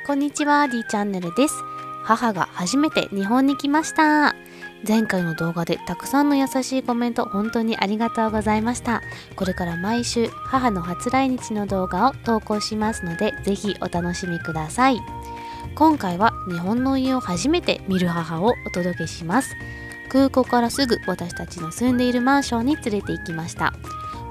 こんにちは、D チャンネルです。母が初めて日本に来ました。前回の動画でたくさんの優しいコメント本当にありがとうございました。これから毎週母の初来日の動画を投稿しますので、ぜひお楽しみください。今回は日本の家を初めて見る母をお届けします。空港からすぐ私たちの住んでいるマンションに連れて行きました。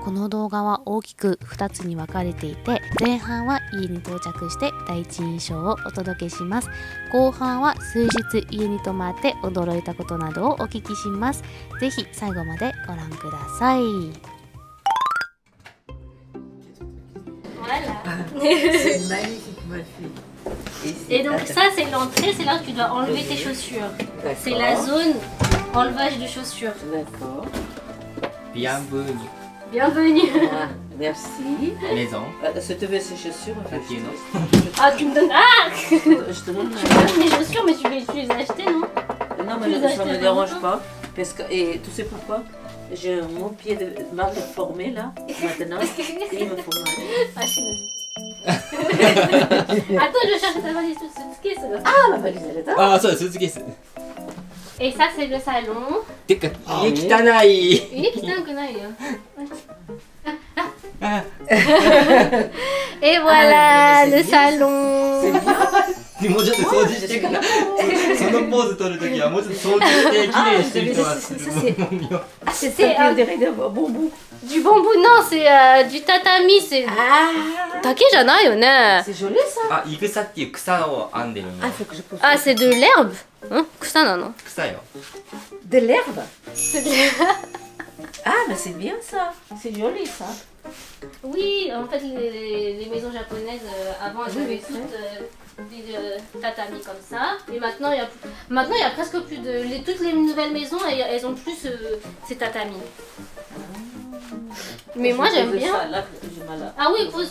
この動画は大きく2つに分かれていて、前半は家に到着して第一印象をお届けします。後半は数日家に泊まって驚いたことなどをお聞きします。ぜひ最後までご覧ください。C'est magnifique, ma fille. Et donc ça c'est l'entrée, c'est là que tu dois enlever tes chaussures. C'est la zone enlevage de chaussures. D'accord. Bienvenue. Bienvenue. Ah, merci. Maison. Ça te fait ses chaussures en fait. Papier, non? Ah tu me donnes... Ah Je te donne. Tu me donnes mes chaussures mais tu les as achetées non? Non Tu les mais as ça achetées me il y a dérange longtemps? pas. Parce que, et tu sais pourquoi? J'ai mon pied de mal formé là, maintenant, et il me faut mal. Ah je suis logique. Attends je cherche ta valise tout de suite. Ah, ma valise elle est là. ああ、そうです、スーツケース。 Et ça c'est le salon. てか、家汚い。Il est汚くないよ。あ Et voilà Ah, mais le c'est salon. もうちょっと掃除してから。そのポーズ取るときはもうちょっと掃除して綺麗にしてる人がするもんよ。 Ah, c'est C'est ça, on dirait des bonbons. Du bambou, non, c'est du tatami, c'est... Ah, Takeじゃないよね。 c'est joli ça. あ、イグサっていう草を編んでるんよ Ah, il。faut que je pose. Ah, c'est de l'herbe. Hein? 草なの？草よ。 De l'herbe. C'est de l'herbe. Ah, mais c'est bien ça. C'est joli ça. Oui, en fait, les maisons japonaises, avant, elles avaient Oui, toutes des tatamis comme ça. Et maintenant, il y a presque plus de... toutes les nouvelles maisons, elles ont plus ces tatamis. Mais moi, j'aime bien. Ça, là, j'ai mal à... Ah oui, pose.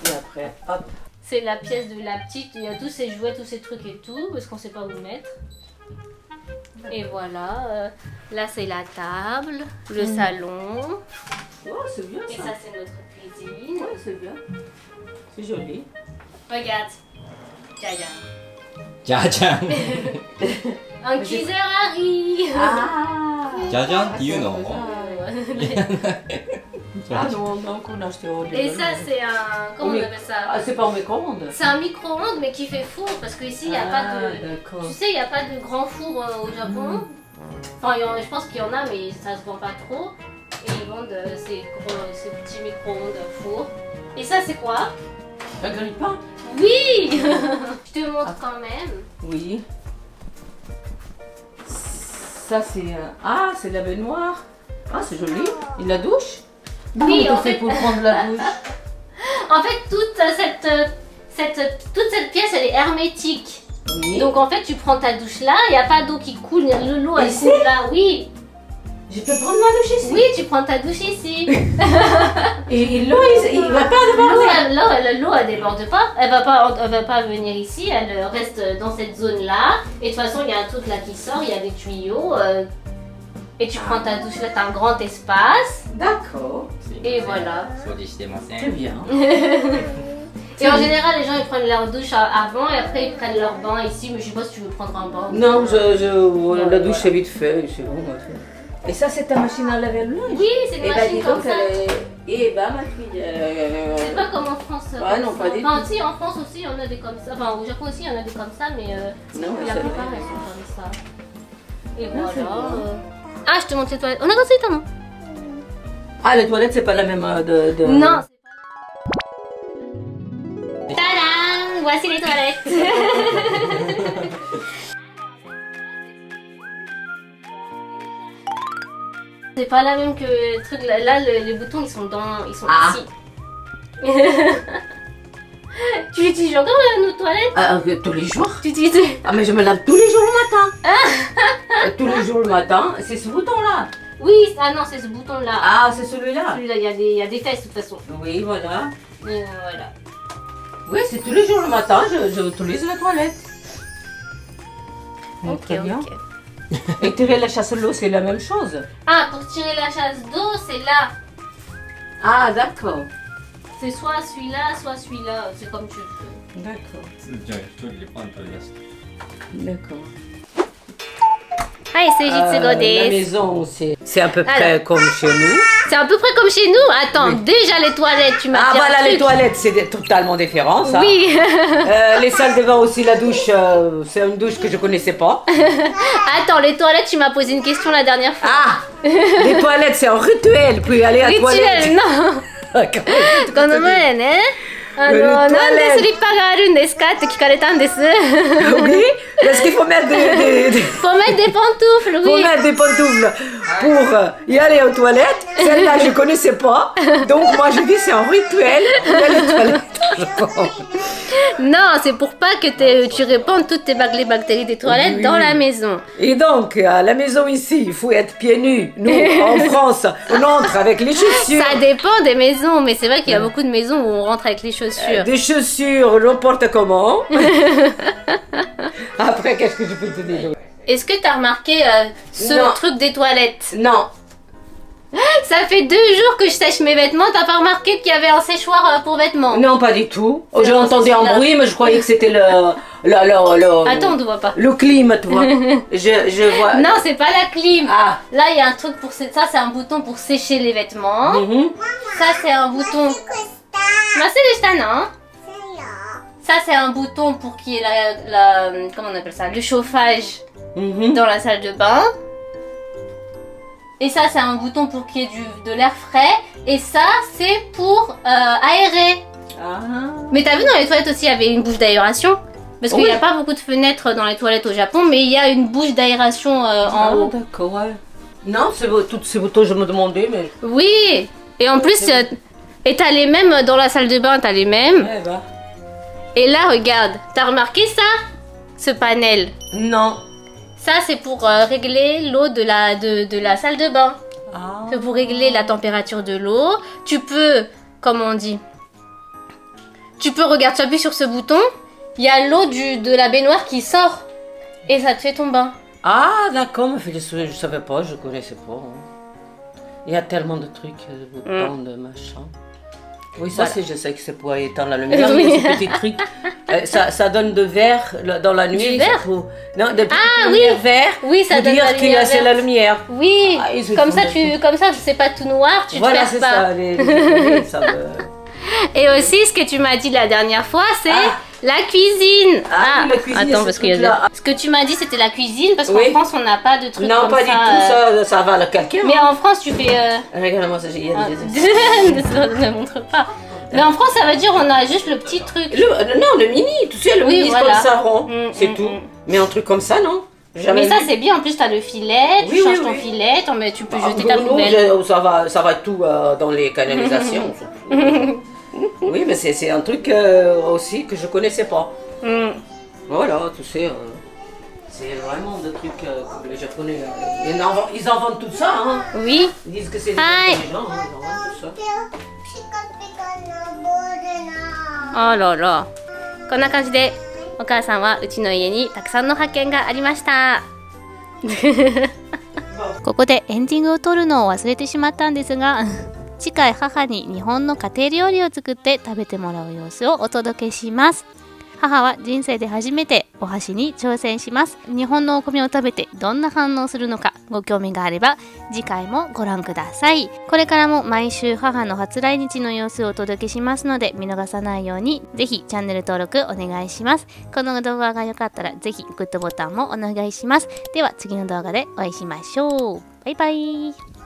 Et après, hop. C'est la pièce de la petite, il y a tous ces jouets, tous ces trucs et tout, parce qu'on sait pas où mettre. Et voilà, là c'est la table, le salon, Oh, c'est bien et ça. ça c'est notre cuisine. Ouais, c'est bien. C'est joli. Regarde, Jaya. じゃじゃん。 Un cuiseur arrive. Ah. じゃじゃんっていうの？ Ah non, non, qu'on a acheté au Et ça c'est un... Comment on appelle ça? Ah, c'est pas en micro-ondes. C'est un micro-ondes mais qui fait four, parce qu'ici il n'y a pas de... D'accord. Tu sais, il n'y a pas de grand four au Japon. Enfin, je pense qu'il y en a, mais ça se vend pas trop. Et ils vendent ces petits micro-ondes four. Et ça, c'est quoi? Un grille-pain? Oui. Je te montre quand même. Oui. Ça, c'est... Ah, c'est la baignoire. Ah, c'est joli. Et la douche? Oui, Comment en tu fais fait... pour prendre la douche? En fait, toute cette pièce, elle est hermétique. Oui. Donc, en fait, tu prends ta douche là. Il n'y a pas d'eau qui coule. L'eau, elle Ici? coule là. Oui. Je peux prendre ma douche ici? Oui, tu prends ta douche ici. Et l'eau, il va pas déborder? L'eau, elle déborde pas. Elle va pas venir ici. Elle reste dans cette zone là. Et de toute façon, il y a un truc là qui sort. Il y a des tuyaux. Et tu prends ta douche là. T'as un grand espace. D'accord. Et voilà. 掃除してませ C'est ん。 bien. Et en général, les gens ils prennent leur douche avant et après ils prennent leur bain ici. Mais je sais pas si tu veux prendre un bain. Non, Ouais, la douche voilà. c'est vite fait, c'est bon. Et ça, c'est ta machine à laver le linge? Oui, c'est une Eh ben, machine dis comme donc, ça. Eh ben, ma fille. C'est pas comme en France. Ouais, non, pas du Enfin, si, en France aussi, il y en a des comme ça. Enfin, au Japon aussi, il y en a des comme ça, mais Non, la ça- plupart, elles sont comme ça. Et Ah, voilà. c'est bien. Ah, je te montre les toilettes. On a dansé, non? Ah, les toilettes, c'est pas la même de... Non, c'est pas. Tadam! Voici les toilettes. C'est pas la même que le truc. Là, les boutons, ils sont Ah. ici. Tu utilises encore nos toilettes? Ah, tous les jours? Tu utilises... Ah, mais je me lave tous les jours le matin. Tous les jours le matin, c'est ce bouton-là. Oui, ah non, c'est ce bouton-là. Ah, c'est celui-là. Celui-là, il y a des fesses de toute façon. Oui, voilà. Voilà. Oui, c'est tous les jours le matin, je utilise la toilette. Ok, Très bien. ok. Et tirer la chasse à l'eau, c'est la même chose. Ah, pour tirer la chasse d'eau, c'est là. Ah, d'accord. C'est soit celui-là, soit celui-là. C'est comme tu veux. D'accord. つーちゃん一人でパン取り出して。D'accord. はい、数日後 La です。 maison, c'est à peu près comme chez nous. C'est à peu près comme chez nous. Attends, déjà les toilettes, tu m'as Ah, dit un voilà, truc. les toilettes, c'est totalement différent, ça. Oui. Les salles de bain aussi, la douche, c'est une douche que je connaissais pas. Attends, les toilettes, tu m'as posé une question la dernière fois. Ah, les toilettes, c'est un rituel, puis aller à la toilette. Rituel, non. この前ね、なんでスリッパがあるんですかって聞かれたんです。Oui, parce qu'il faut mettre Faut mettre des pantoufles, faut oui. mettre des pantoufles pour y aller aux toilettes. Celle-là, je connaissais pas. Donc, moi, je dis, c'est un rituel pour y aller aux toilettes, je pense. Non, c'est pour pas que tu répandes toutes les bactéries des toilettes Oui. dans la maison. Et donc, à la maison ici, il faut être pieds nus. Nous, en France, on entre avec les chaussures. Ça dépend des maisons, mais c'est vrai qu'il y a beaucoup de maisons où on rentre avec les chaussures. Des chaussures, n'importe comment. Après, qu'est-ce que je peux te dire? Est-ce que t'as remarqué ce Non. truc des toilettes? Non. Ça fait 2 jours que je sèche mes vêtements, t'as pas remarqué qu'il y avait un séchoir pour vêtements? Non, pas du tout. C'est J'ai bon, entendu c'est un celui-là. bruit, mais je croyais que c'était le Attends, on ne voit pas. le clim, tu vois. Je vois. Non, c'est pas la clim. Ah. Là, il y a un truc pour... Ça, c'est un bouton pour sécher les vêtements. Mhm. Ça, c'est un bouton... Ça, c'est un bouton pour qu'il y ait comment on appelle ça? Le chauffage Mhm. dans la salle de bain. Et ça, c'est un bouton pour qu'il y ait de l'air frais. Et ça, c'est pour aérer. Ah. Mais t'as vu, dans les toilettes aussi, il y avait une bouche d'aération. Parce qu'il Oui. n'y a pas beaucoup de fenêtres dans les toilettes au Japon, mais il y a une bouche d'aération en haut. D'accord, ouais. Non, toutes ces boutons, je me demandais, mais. Oui. Et en plus, et t'as les mêmes dans la salle de bain, t'as les mêmes. Eh ben. Et là, regarde, t'as remarqué ça? Ce panel. Non. Ça, c'est pour régler l'eau de la salle de bain. Ah. C'est pour régler la température de l'eau. Tu peux, comment on dit? Tu peux, regarde, tu appuies sur ce bouton. Il y a l'eau de la baignoire qui sort. Et ça te fait ton bain. Ah, d'accord, mais je savais pas, je connaissais pas. Hein. Il y a tellement de trucs, de boutons, de machin. Oui, ça, Voilà. je sais que c'est pour éteindre la lumière. Oui. Mais ces petits trucs, ça donne de verre dans la nuit. Du verre? Non, de petites Ah, lumières oui. verts. Oui, ça pour donne dire la qu'il y lumière a c'est la verte. lumière. Oui, Ah, ils comme font ça, des comme ça, c'est pas tout noir, tu Voilà, te c'est perds pas. ça. Oui, ça me... Et aussi, ce que tu m'as dit la dernière fois, c'est la cuisine. Ah oui, la cuisine, attends, ce parce qu'il y truc-là. a... Ce que tu m'as dit, c'était la cuisine, parce qu'en Oui. France, on n'a pas de trucs Non, comme pas ça. du tout, ça va, quelqu'un. Mais en France, tu fais... Regarde-moi, ça, il y a des... ne montre pas. Mais en France, ça veut dire on a juste le petit truc. Non, le mini, tu sais, le Oui, mini, voilà. comme ça, rond. C'est tout. Mais un truc comme ça, non? Jamais Mais ça, vu. c'est bien. En plus, t'as le filet, tu Oui, changes oui, ton oui. filet, mais tu peux Ah, jeter pour ta nous, poubelle. ça va tout dans les canalisations. Oui, mais c'est un truc aussi que je connaissais pas. Mm. Voilà, tu sais, c'est vraiment des trucs que les Japonais, ils inventent tout ça, hein. Oui. Ils disent que c'est des Hi. intelligents, hein, ils inventent tout ça. あらら。こんな感じで、お母さんはうちの家にたくさんの発見がありました。ここでエンディングを撮るのを忘れてしまったんですが次回母に日本の家庭料理を作って食べてもらう様子をお届けします。母は人生で初めてお箸に挑戦します。日本のお米を食べてどんな反応するのかご興味があれば次回もご覧ください。これからも毎週母の初来日の様子をお届けしますので見逃さないようにぜひチャンネル登録お願いします。この動画が良かったらぜひグッドボタンもお願いします。では次の動画でお会いしましょう。バイバイ。